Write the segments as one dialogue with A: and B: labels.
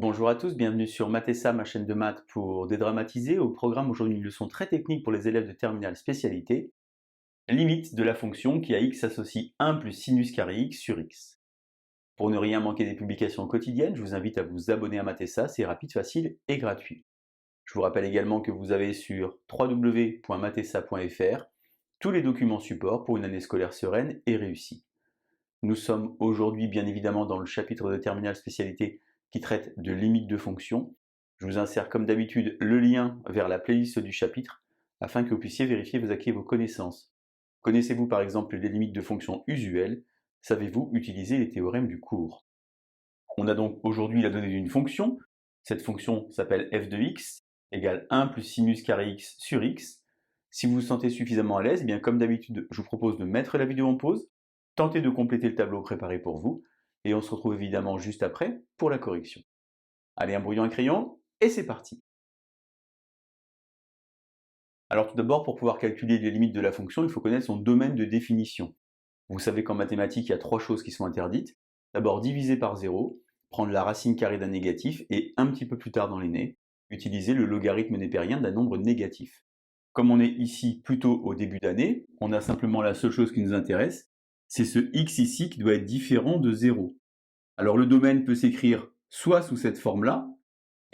A: Bonjour à tous, bienvenue sur Mathessa, ma chaîne de maths pour dédramatiser. Au programme aujourd'hui une leçon très technique pour les élèves de terminale spécialité. Limite de la fonction qui à x associe 1 plus sinus carré x sur x. Pour ne rien manquer des publications quotidiennes, je vous invite à vous abonner à Mathessa, c'est rapide, facile et gratuit. Je vous rappelle également que vous avez sur www.mathessa.fr tous les documents support pour une année scolaire sereine et réussie. Nous sommes aujourd'hui bien évidemment dans le chapitre de terminale spécialité qui traite de limites de fonctions. Je vous insère comme d'habitude le lien vers la playlist du chapitre afin que vous puissiez vérifier vos acquis et vos connaissances. Connaissez-vous par exemple les limites de fonctions usuelles? Savez-vous utiliser les théorèmes du cours? On a donc aujourd'hui la donnée d'une fonction. Cette fonction s'appelle f de x égale 1 plus sinus carré x sur x. Si vous vous sentez suffisamment à l'aise, bien comme d'habitude, je vous propose de mettre la vidéo en pause, tenter de compléter le tableau préparé pour vous, et on se retrouve évidemment juste après pour la correction. Allez, un brouillon, un crayon, et c'est parti. Alors tout d'abord, pour pouvoir calculer les limites de la fonction, il faut connaître son domaine de définition. Vous savez qu'en mathématiques, il y a trois choses qui sont interdites. D'abord, diviser par 0, prendre la racine carrée d'un négatif, et un petit peu plus tard dans l'aîné, utiliser le logarithme népérien d'un nombre négatif. Comme on est ici plutôt au début d'année, on a simplement la seule chose qui nous intéresse, c'est ce x ici qui doit être différent de 0. Alors le domaine peut s'écrire soit sous cette forme-là,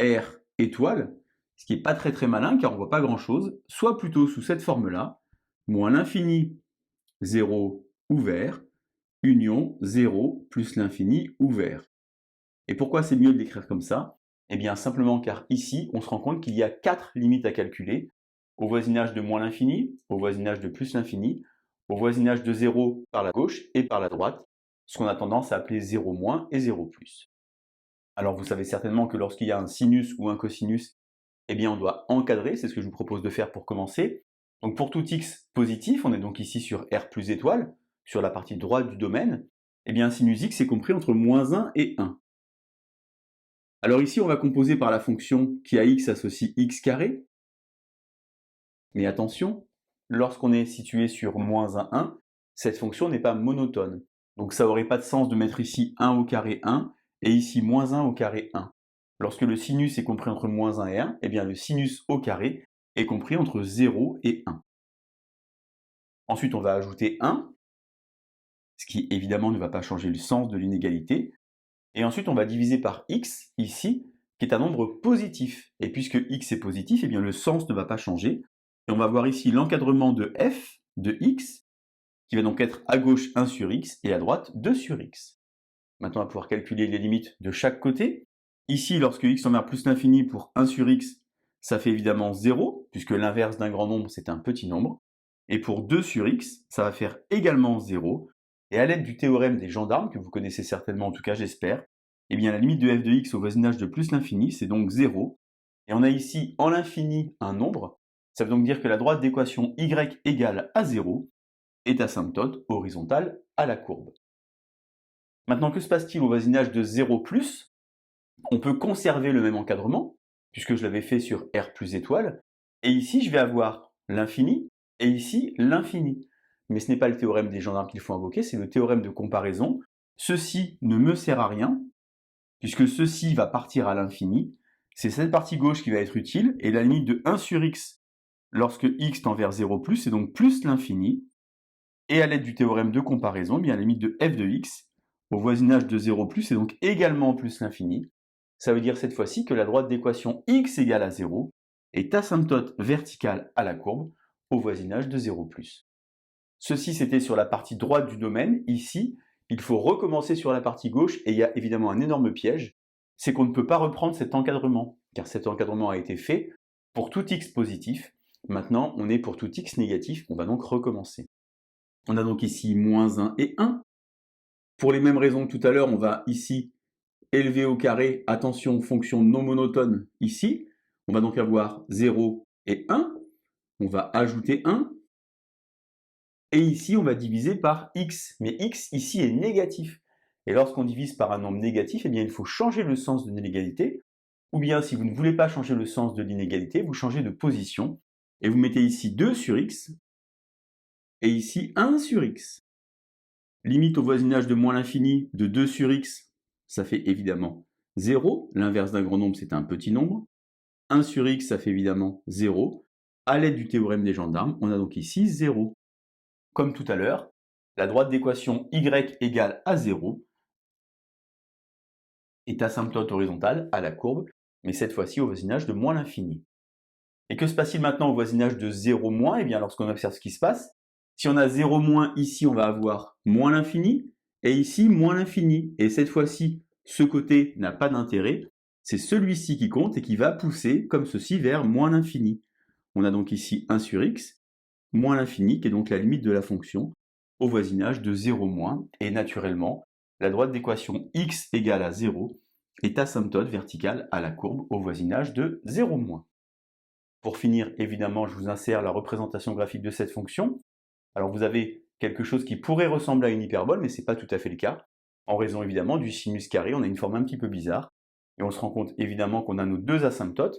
A: R étoile, ce qui n'est pas très malin car on ne voit pas grand-chose, soit plutôt sous cette forme-là, moins l'infini 0 ouvert, union 0 plus l'infini ouvert. Et pourquoi c'est mieux de l'écrire comme ça? Eh bien simplement car ici, on se rend compte qu'il y a 4 limites à calculer, au voisinage de moins l'infini, au voisinage de plus l'infini, au voisinage de 0 par la gauche et par la droite, ce qu'on a tendance à appeler 0 moins et 0 plus. Alors vous savez certainement que lorsqu'il y a un sinus ou un cosinus, eh bien on doit encadrer, c'est ce que je vous propose de faire pour commencer. Donc pour tout x positif, on est donc ici sur R plus étoile, sur la partie droite du domaine, eh bien sinus x est compris entre moins 1 et 1. Alors ici on va composer par la fonction qui à x associe x carré, mais attention, lorsqu'on est situé sur moins 1, 1, cette fonction n'est pas monotone. Donc ça n'aurait pas de sens de mettre ici 1 au carré 1, et ici moins 1 au carré 1. Lorsque le sinus est compris entre moins 1 et 1, eh bien le sinus au carré est compris entre 0 et 1. Ensuite, on va ajouter 1, ce qui évidemment ne va pas changer le sens de l'inégalité. Et ensuite, on va diviser par x, ici, qui est un nombre positif. Et puisque x est positif, eh bien le sens ne va pas changer. Et on va voir ici l'encadrement de f de x, qui va donc être à gauche 1 sur x et à droite 2 sur x. Maintenant, on va pouvoir calculer les limites de chaque côté. Ici, lorsque x tend vers plus l'infini pour 1 sur x, ça fait évidemment 0, puisque l'inverse d'un grand nombre, c'est un petit nombre. Et pour 2 sur x, ça va faire également 0. Et à l'aide du théorème des gendarmes, que vous connaissez certainement, en tout cas j'espère, eh bien la limite de f de x au voisinage de plus l'infini, c'est donc 0. Et on a ici en l'infini un nombre. Ça veut donc dire que la droite d'équation y égale à 0 est asymptote horizontale à la courbe. Maintenant, que se passe-t-il au voisinage de 0 plus? On peut conserver le même encadrement, puisque je l'avais fait sur R plus étoile, et ici je vais avoir l'infini, et ici l'infini. Mais ce n'est pas le théorème des gendarmes qu'il faut invoquer, c'est le théorème de comparaison. Ceci ne me sert à rien, puisque ceci va partir à l'infini. C'est cette partie gauche qui va être utile, et la limite de 1 sur x, lorsque x tend vers 0 plus, c'est donc plus l'infini. Et à l'aide du théorème de comparaison, eh bien la limite de f de x au voisinage de 0 plus, c'est donc également plus l'infini. Ça veut dire cette fois-ci que la droite d'équation x égale à 0 est asymptote verticale à la courbe au voisinage de 0 plus. Ceci, c'était sur la partie droite du domaine. Ici, il faut recommencer sur la partie gauche et il y a évidemment un énorme piège, c'est qu'on ne peut pas reprendre cet encadrement, car cet encadrement a été fait pour tout x positif. Maintenant, on est pour tout x négatif, on va donc recommencer. On a donc ici moins 1 et 1. Pour les mêmes raisons que tout à l'heure, on va ici élever au carré, attention, fonction non monotone ici. On va donc avoir 0 et 1. On va ajouter 1. Et ici, on va diviser par x. Mais x, ici, est négatif. Et lorsqu'on divise par un nombre négatif, eh bien, il faut changer le sens de l'inégalité. Ou bien, si vous ne voulez pas changer le sens de l'inégalité, vous changez de position. Et vous mettez ici 2 sur x. Et ici 1 sur x. Limite au voisinage de moins l'infini de 2 sur x, ça fait évidemment 0, l'inverse d'un grand nombre, c'est un petit nombre. 1 sur x, ça fait évidemment 0. À l'aide du théorème des gendarmes, on a donc ici 0. Comme tout à l'heure, la droite d'équation y égale à 0 est asymptote horizontale à la courbe, mais cette fois-ci au voisinage de moins l'infini. Et que se passe-t-il maintenant au voisinage de 0 moins? Eh bien, lorsqu'on observe ce qui se passe, si on a 0 moins ici, on va avoir moins l'infini, et ici, moins l'infini. Et cette fois-ci, ce côté n'a pas d'intérêt, c'est celui-ci qui compte et qui va pousser comme ceci vers moins l'infini. On a donc ici 1 sur x, moins l'infini, qui est donc la limite de la fonction, au voisinage de 0 moins, et naturellement, la droite d'équation x égale à 0 est asymptote verticale à la courbe au voisinage de 0 moins. Pour finir, évidemment, je vous insère la représentation graphique de cette fonction. Alors vous avez quelque chose qui pourrait ressembler à une hyperbole, mais ce n'est pas tout à fait le cas. En raison évidemment du sinus carré, on a une forme un petit peu bizarre. Et on se rend compte évidemment qu'on a nos deux asymptotes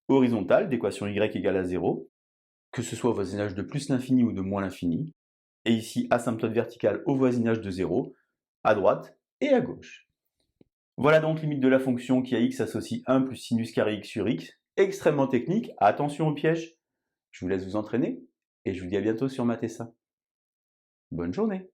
A: horizontales d'équation y égale à 0, que ce soit au voisinage de plus l'infini ou de moins l'infini. Et ici, asymptote verticale au voisinage de 0, à droite et à gauche. Voilà donc limite de la fonction qui à x associe 1 plus sinus carré x sur x. Extrêmement technique, attention au piège. Je vous laisse vous entraîner et je vous dis à bientôt sur Math et ça. Bonne journée.